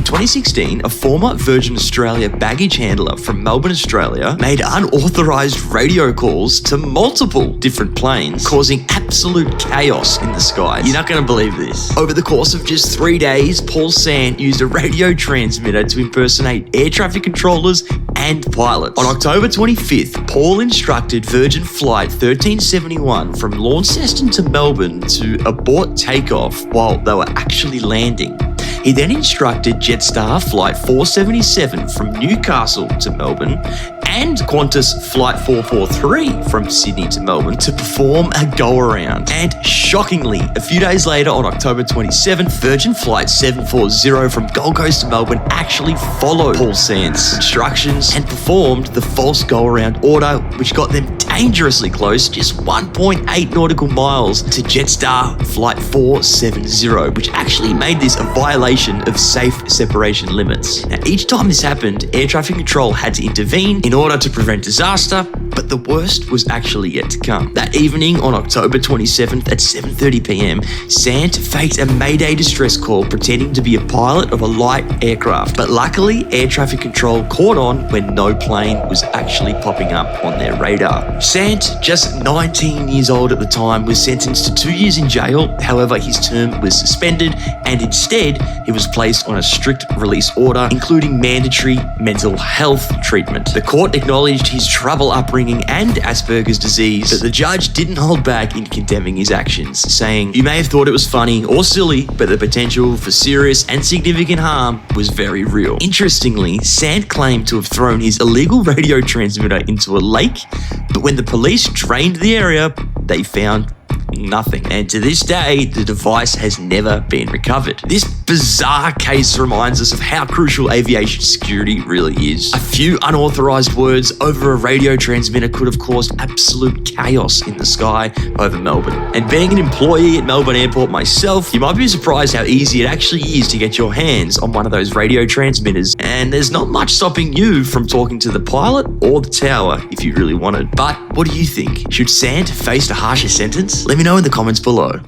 In 2016, a former Virgin Australia baggage handler from Melbourne, Australia, made unauthorized radio calls to multiple different planes, causing absolute chaos in the skies. You're not going to believe this. Over the course of just 3 days, Paul Sant used a radio transmitter to impersonate air traffic controllers and pilots. On October 25th, Paul instructed Virgin Flight 1371 from Launceston to Melbourne to abort takeoff while they were actually landing. He then instructed Jetstar Flight 477 from Newcastle to Melbourne and Qantas Flight 443 from Sydney to Melbourne to perform a go-around. And shockingly, a few days later on October 27th, Virgin Flight 740 from Gold Coast to Melbourne actually followed Paul Sant's instructions and performed the false go-around order, which got them dangerously close, just 1.8 nautical miles to Jetstar Flight 470, which actually made this a violation of safe separation limits. Now, each time this happened, air traffic control had to intervene in order to prevent disaster, but the worst was actually yet to come. That evening on October 27th at 7:30 p.m, Sant faked a Mayday distress call pretending to be a pilot of a light aircraft, but luckily air traffic control caught on when no plane was actually popping up on their radar. Sant, just 19 years old at the time, was sentenced to 2 years in jail. However, his term was suspended and instead he was placed on a strict release order, including mandatory mental health treatment. The court acknowledged his troubled upbringing and Asperger's disease, but the judge didn't hold back in condemning his actions, saying, "You may have thought it was funny or silly, but the potential for serious and significant harm was very real." Interestingly, Sant claimed to have thrown his illegal radio transmitter into a lake, but when the police drained the area, they found nothing. And to this day, the device has never been recovered. This bizarre case reminds us of how crucial aviation security really is. A few unauthorized words over a radio transmitter could have caused absolute chaos in the sky over Melbourne. And being an employee at Melbourne Airport myself, you might be surprised how easy it actually is to get your hands on one of those radio transmitters. And there's not much stopping you from talking to the pilot or the tower if you really wanted. But what do you think? Should Sant face a harsher sentence? Let me know in the comments below.